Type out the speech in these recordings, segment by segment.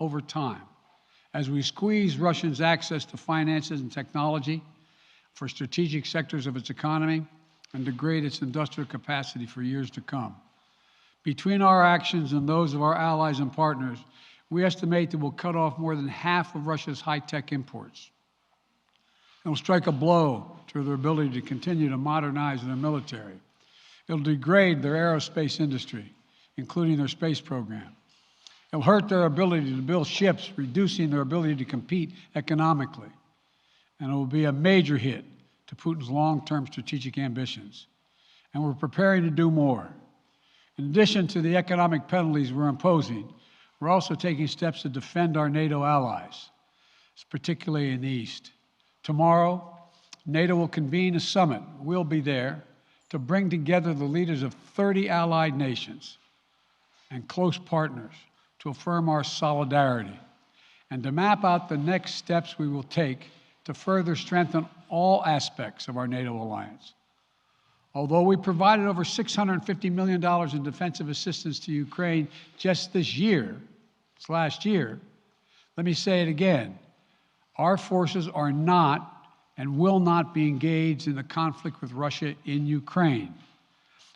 over time as we squeeze Russia's access to finances and technology for strategic sectors of its economy and degrade its industrial capacity for years to come. Between our actions and those of our allies and partners, we estimate that we'll cut off more than half of Russia's high-tech imports. It will strike a blow to their ability to continue to modernize their military. It will degrade their aerospace industry, including their space program. It will hurt their ability to build ships, reducing their ability to compete economically. And it will be a major hit to Putin's long-term strategic ambitions. And we're preparing to do more. In addition to the economic penalties we're imposing, we're also taking steps to defend our NATO allies, particularly in the East. Tomorrow, NATO will convene a summit. We'll be there to bring together the leaders of 30 allied nations and close partners to affirm our solidarity and to map out the next steps we will take to further strengthen all aspects of our NATO alliance. Although we provided over $650 million in defensive assistance to Ukraine just this last year, let me say it again. Our forces are not and will not be engaged in the conflict with Russia in Ukraine.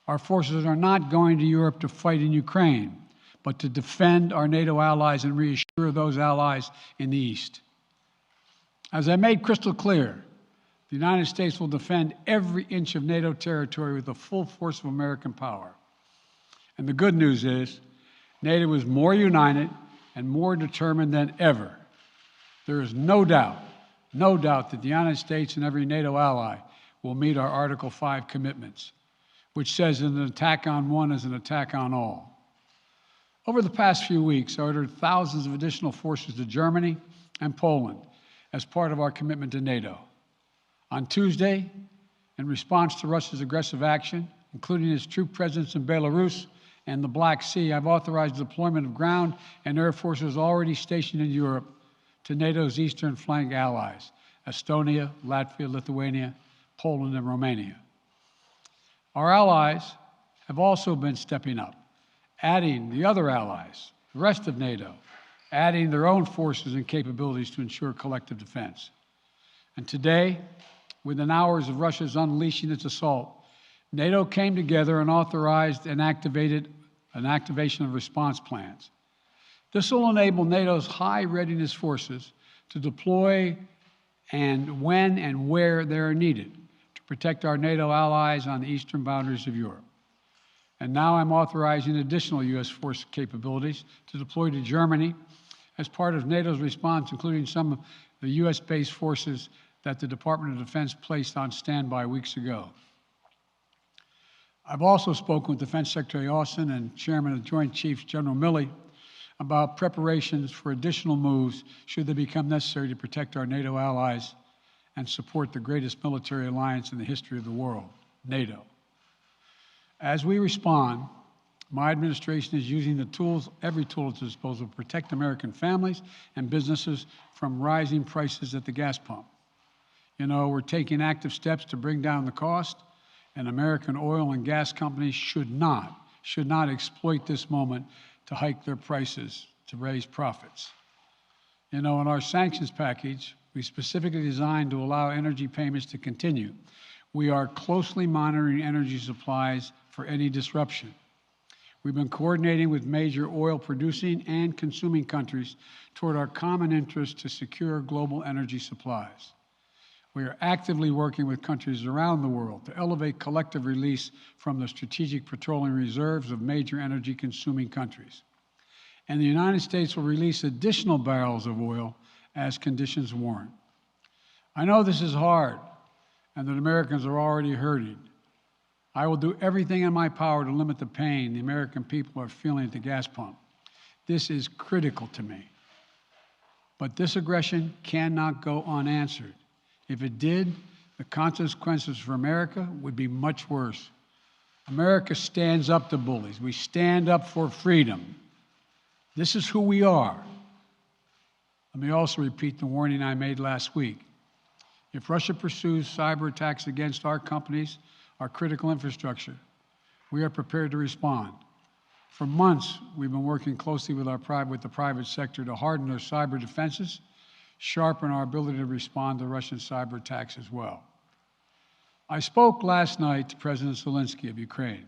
Our forces are not going to Europe to fight in Ukraine, but to defend our NATO allies and reassure those allies in the East. As I made crystal clear, the United States will defend every inch of NATO territory with the full force of American power. And the good news is, NATO is more united and more determined than ever. There is no doubt that the United States and every NATO ally will meet our Article 5 commitments, which says that an attack on one is an attack on all. Over the past few weeks, I ordered thousands of additional forces to Germany and Poland as part of our commitment to NATO. On Tuesday, in response to Russia's aggressive action, including its troop presence in Belarus and the Black Sea, I've authorized the deployment of ground and air forces already stationed in Europe to NATO's eastern flank allies, Estonia, Latvia, Lithuania, Poland, and Romania. Our allies have also been stepping up, adding the other allies, the rest of NATO, adding their own forces and capabilities to ensure collective defense. And today, within hours of Russia's unleashing its assault, NATO came together and authorized and activated an activation of response plans. This will enable NATO's high readiness forces to deploy and when and where they are needed to protect our NATO allies on the eastern boundaries of Europe. And now I'm authorizing additional U.S. force capabilities to deploy to Germany as part of NATO's response, including some of the U.S.-based forces that the Department of Defense placed on standby weeks ago. I've also spoken with Defense Secretary Austin and Chairman of the Joint Chiefs, General Milley, about preparations for additional moves should they become necessary to protect our NATO allies and support the greatest military alliance in the history of the world, NATO. As we respond, my administration is using the tools, every tool at its disposal to protect American families and businesses from rising prices at the gas pump. You know, we're taking active steps to bring down the cost, and American oil and gas companies should not exploit this moment to hike their prices to raise profits. You know, in our sanctions package, we specifically designed to allow energy payments to continue. We are closely monitoring energy supplies for any disruption. We've been coordinating with major oil-producing and consuming countries toward our common interest to secure global energy supplies. We are actively working with countries around the world to elevate collective release from the strategic petroleum reserves of major energy-consuming countries. And the United States will release additional barrels of oil as conditions warrant. I know this is hard and that Americans are already hurting. I will do everything in my power to limit the pain the American people are feeling at the gas pump. This is critical to me. But this aggression cannot go unanswered. If it did, the consequences for America would be much worse. America stands up to bullies. We stand up for freedom. This is who we are. Let me also repeat the warning I made last week. If Russia pursues cyber attacks against our companies, our critical infrastructure, we are prepared to respond. For months, we've been working closely with the private sector to harden their cyber defenses, sharpen our ability to respond to Russian cyber attacks as well. I spoke last night to President Zelensky of Ukraine,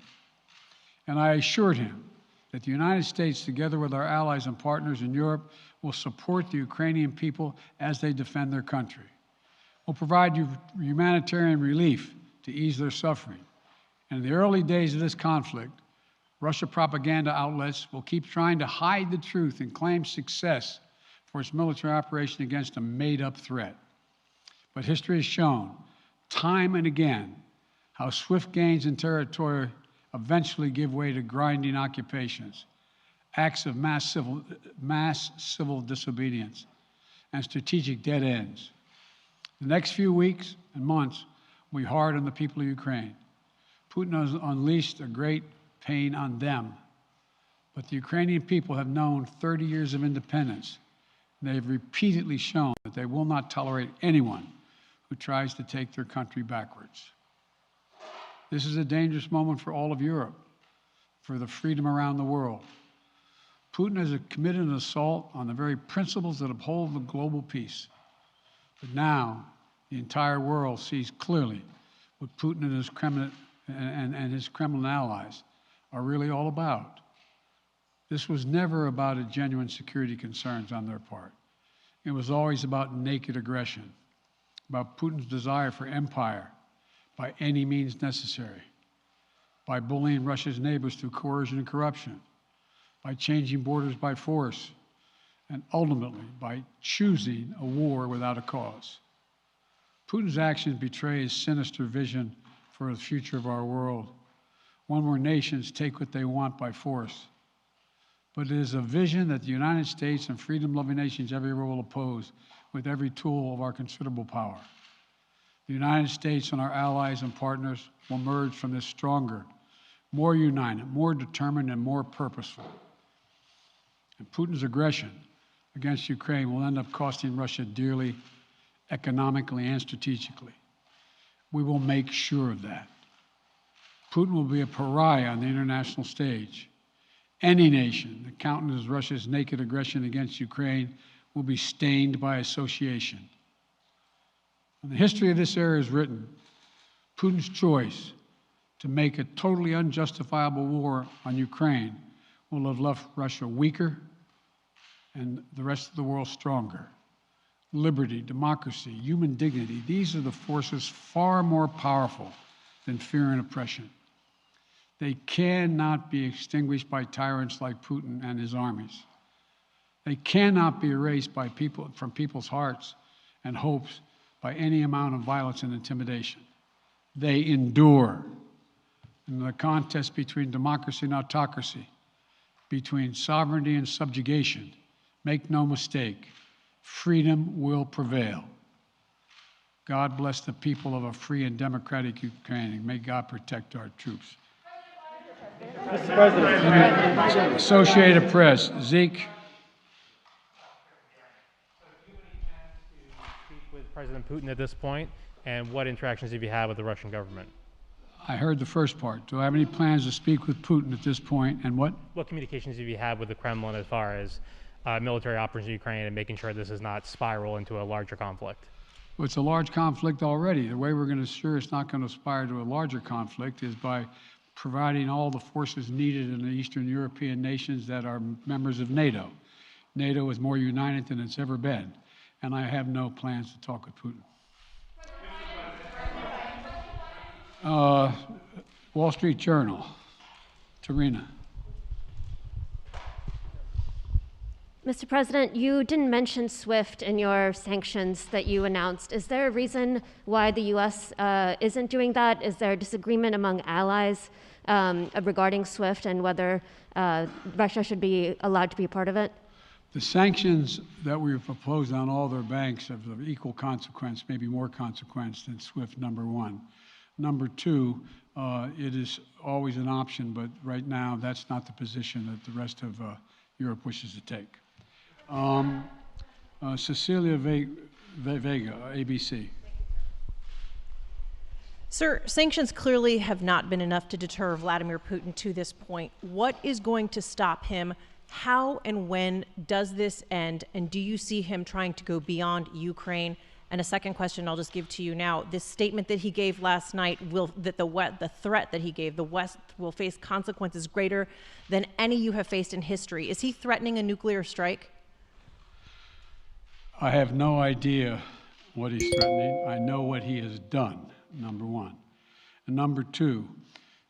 and I assured him that the United States, together with our allies and partners in Europe, will support the Ukrainian people as they defend their country. We'll provide humanitarian relief to ease their suffering. And in the early days of this conflict, Russia propaganda outlets will keep trying to hide the truth and claim success for its military operation against a made-up threat. But history has shown, time and again, how swift gains in territory eventually give way to grinding occupations, acts of mass civil disobedience, and strategic dead ends. The next few weeks and months will be hard on the people of Ukraine. Putin has unleashed a great pain on them, but the Ukrainian people have known 30 years of independence. And they have repeatedly shown that they will not tolerate anyone who tries to take their country backwards. This is a dangerous moment for all of Europe, for the freedom around the world. Putin has committed an assault on the very principles that uphold the global peace. But now, the entire world sees clearly what Putin and his Kremlin allies are really all about. This was never about a genuine security concerns on their part. It was always about naked aggression, about Putin's desire for empire by any means necessary, by bullying Russia's neighbors through coercion and corruption, by changing borders by force, and ultimately by choosing a war without a cause. Putin's actions betray his sinister vision for the future of our world, one where nations take what they want by force. But it is a vision that the United States and freedom-loving nations everywhere will oppose with every tool of our considerable power. The United States and our allies and partners will emerge from this stronger, more united, more determined, and more purposeful. And Putin's aggression against Ukraine will end up costing Russia dearly, economically and strategically. We will make sure of that. Putin will be a pariah on the international stage. Any nation that countenances Russia's naked aggression against Ukraine will be stained by association. When the history of this era is written, Putin's choice to make a totally unjustifiable war on Ukraine will have left Russia weaker and the rest of the world stronger. Liberty, democracy, human dignity, these are the forces far more powerful than fear and oppression. They cannot be extinguished by tyrants like Putin and his armies. They cannot be erased by from people's hearts and hopes by any amount of violence and intimidation. They endure. In the contest between democracy and autocracy, between sovereignty and subjugation, make no mistake, freedom will prevail. God bless the people of a free and democratic Ukraine, and may God protect our troops. Mr. President. Associated Press, Zeke. Speak with President Putin at this point, and what interactions have you had with the Russian government? I heard the first part. Do I have any plans to speak with Putin at this point, and what? What communications have you had with the Kremlin as far as military operations in Ukraine and making sure this does not spiral into a larger conflict? Well, it's a large conflict already. The way we're going to ensure it's not going to aspire to a larger conflict is by providing all the forces needed in the Eastern European nations that are members of NATO. NATO is more united than it's ever been, and I have no plans to talk with Putin. Wall Street Journal, Tarina. Mr. President, you didn't mention SWIFT in your sanctions that you announced. Is there a reason why the U.S. Isn't doing that? Is there a disagreement among allies regarding SWIFT and whether Russia should be allowed to be a part of it? The sanctions that we've proposed on all their banks have of equal consequence, maybe more consequence than SWIFT, number one. Number two, it is always an option, but right now that's not the position that the rest of Europe wishes to take. Cecilia Vega, ABC. Sir, sanctions clearly have not been enough to deter Vladimir Putin to this point. What is going to stop him? How and when does this end? And do you see him trying to go beyond Ukraine? And a second question I'll just give to you now. This statement that he gave last night, the threat that he gave, the West will face consequences greater than any you have faced in history. Is he threatening a nuclear strike? I have no idea what he's threatening. I know what he has done, number one. And number two,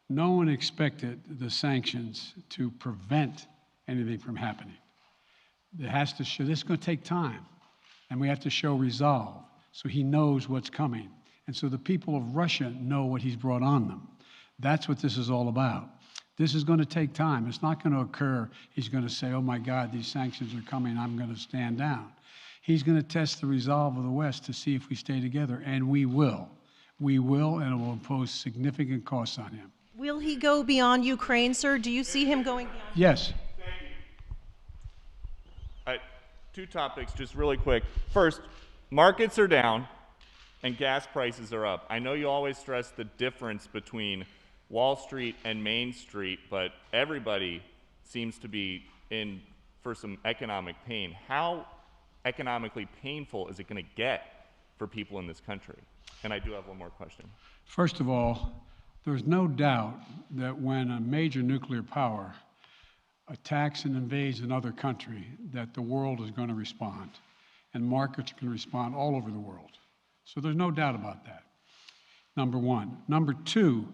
no one expected the sanctions to prevent anything from happening. It has to show, this is going to take time, and we have to show resolve so he knows what's coming. And so the people of Russia know what he's brought on them. That's what this is all about. This is going to take time. It's not going to occur. He's going to say, oh my God, these sanctions are coming, I'm going to stand down. He's going to test the resolve of the West to see if we stay together, and we will. We will, and it will impose significant costs on him. Will he go beyond Ukraine, sir? Do you see him going beyond? Yes. Two topics, just really quick. First, markets are down and gas prices are up. I know you always stress the difference between Wall Street and Main Street, but everybody seems to be in for some economic pain. How economically painful is it going to get for people in this country? And I do have one more question. First of all, there's no doubt that when a major nuclear power attacks and invades another country, that the world is going to respond, and markets can respond all over the world. So there's no doubt about that, number one. Number two,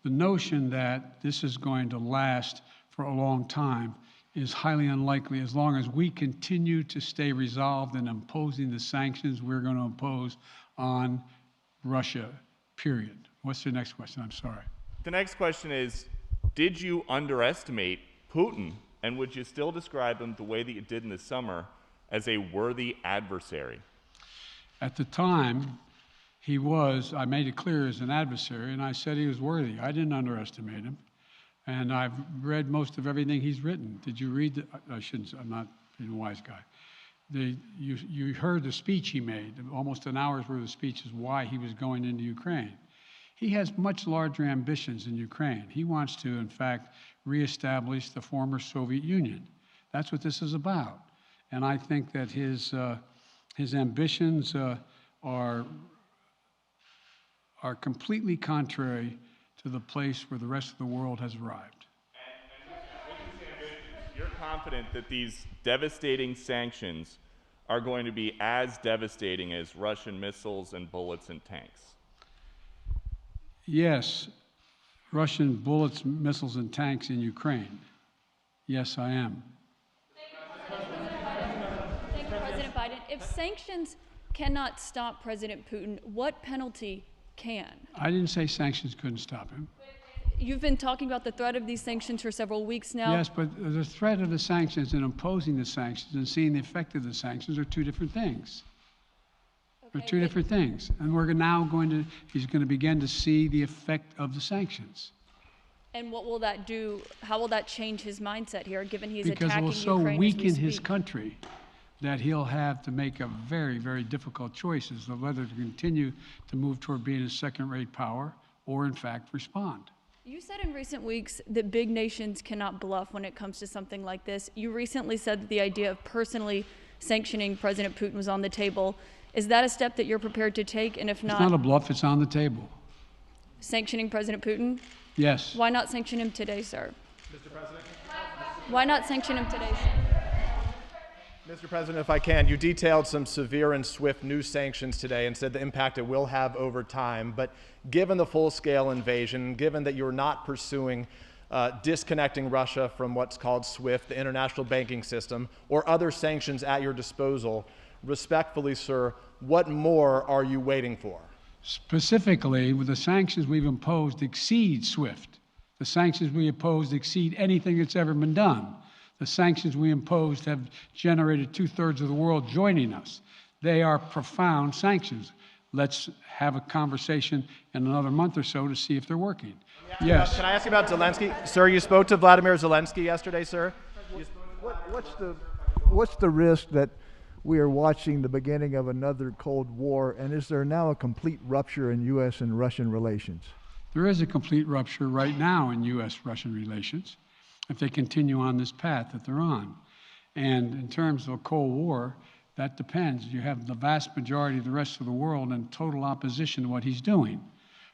the notion that this is going to last for a long time is highly unlikely as long as we continue to stay resolved in imposing the sanctions we're going to impose on Russia, period. What's the next question? I'm sorry. The next question is, did you underestimate Putin, and would you still describe him the way that you did in the summer as a worthy adversary? At the time, he was, I made it clear, as an adversary, and I said he was worthy. I didn't underestimate him. And I've read most of everything he's written. Did you read the, I shouldn't, I'm not being a wise guy. You heard the speech he made, almost an hour's worth of speeches, why he was going into Ukraine. He has much larger ambitions in Ukraine. He wants to, in fact, reestablish the former Soviet Union. That's what this is about. And I think that his ambitions are completely contrary to the place where the rest of the world has arrived. You're confident that these devastating sanctions are going to be as devastating as Russian missiles and bullets and tanks? Yes, Russian bullets, missiles, and tanks in Ukraine. Yes, I am. Thank you, President Biden. If sanctions cannot stop President Putin, what penalty can? I didn't say sanctions couldn't stop him. You've been talking about the threat of these sanctions for several weeks now. Yes, but the threat of the sanctions and imposing the sanctions and seeing the effect of the sanctions are two different things. They're two different things. And we're now he's going to begin to see the effect of the sanctions. And what will that do? How will that change his mindset here, given he's Because it attacking will so Ukraine weaken as we his speak? country that he'll have to make a very, very difficult choices of whether to continue to move toward being a second-rate power or, in fact, respond. You said in recent weeks that big nations cannot bluff when it comes to something like this. You recently said that the idea of personally sanctioning President Putin was on the table. Is that a step that you're prepared to take? And if It's not a bluff, it's on the table. Sanctioning President Putin? Yes. Why not sanction him today, sir? Mr. President? Why not sanction him today, sir? Mr. President, if I can, you detailed some severe and swift new sanctions today and said the impact it will have over time. But given the full-scale invasion, given that you're not pursuing disconnecting Russia from what's called SWIFT, the international banking system, or other sanctions at your disposal, respectfully, sir, what more are you waiting for? Specifically, with the sanctions we've imposed exceed SWIFT. The sanctions we imposed exceed anything that's ever been done. The sanctions we imposed have generated 2/3 of the world joining us. They are profound sanctions. Let's have a conversation in another month or so to see if they're working. Yes. Can I ask you about Zelensky? Sir, you spoke to Vladimir Zelensky yesterday, sir. What's the risk that we are watching the beginning of another Cold War? And is there now a complete rupture in U.S. and Russian relations? There is a complete rupture right now in U.S.-Russian relations if they continue on this path that they're on. And in terms of a Cold War, that depends. You have the vast majority of the rest of the world in total opposition to what he's doing,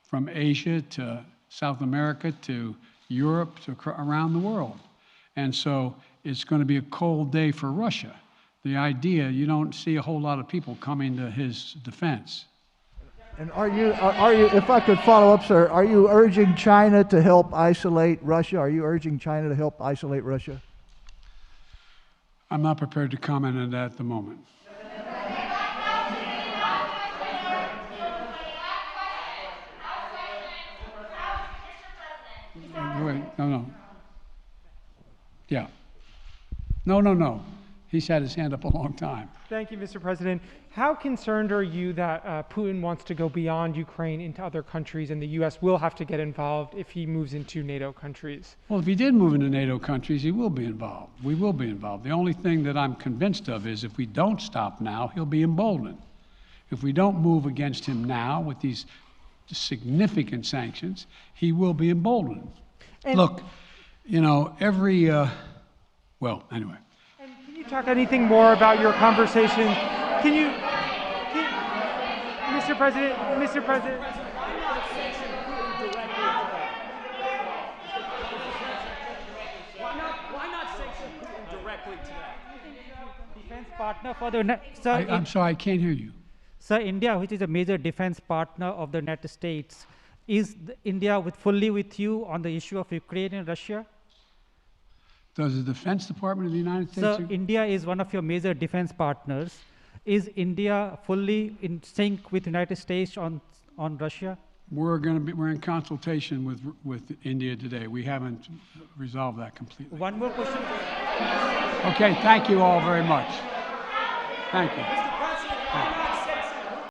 from Asia to South America to Europe to around the world. And so it's going to be a cold day for Russia. The idea, you don't see a whole lot of people coming to his defense. And are you, if I could follow up, sir, are you urging China to help isolate Russia? Are you urging China to help isolate Russia? I'm not prepared to comment on that at the moment. Wait, no. Yeah. No. He's had his hand up a long time. Thank you, Mr. President. How concerned are you that Putin wants to go beyond Ukraine into other countries, and the U.S. will have to get involved if he moves into NATO countries? Well, if he did move into NATO countries, he will be involved. We will be involved. The only thing that I'm convinced of is if we don't stop now, he'll be emboldened. If we don't move against him now with these significant sanctions, he will be emboldened. And look, well, anyway. And can you talk anything more about your conversation? Mr. President. Why not sanction Putin directly today? Defense partner for the I'm sorry, I can't hear you. Sir, India, which is a major defense partner of the United States, is India fully with you on the issue of Ukraine and Russia? Does the Defense Department of the United States? Sir, India is one of your major defense partners. Is India fully in sync with the United States on Russia? We're in consultation with India today. We haven't resolved that completely. One more question. Okay, thank you all very much. Thank you. Mr. President,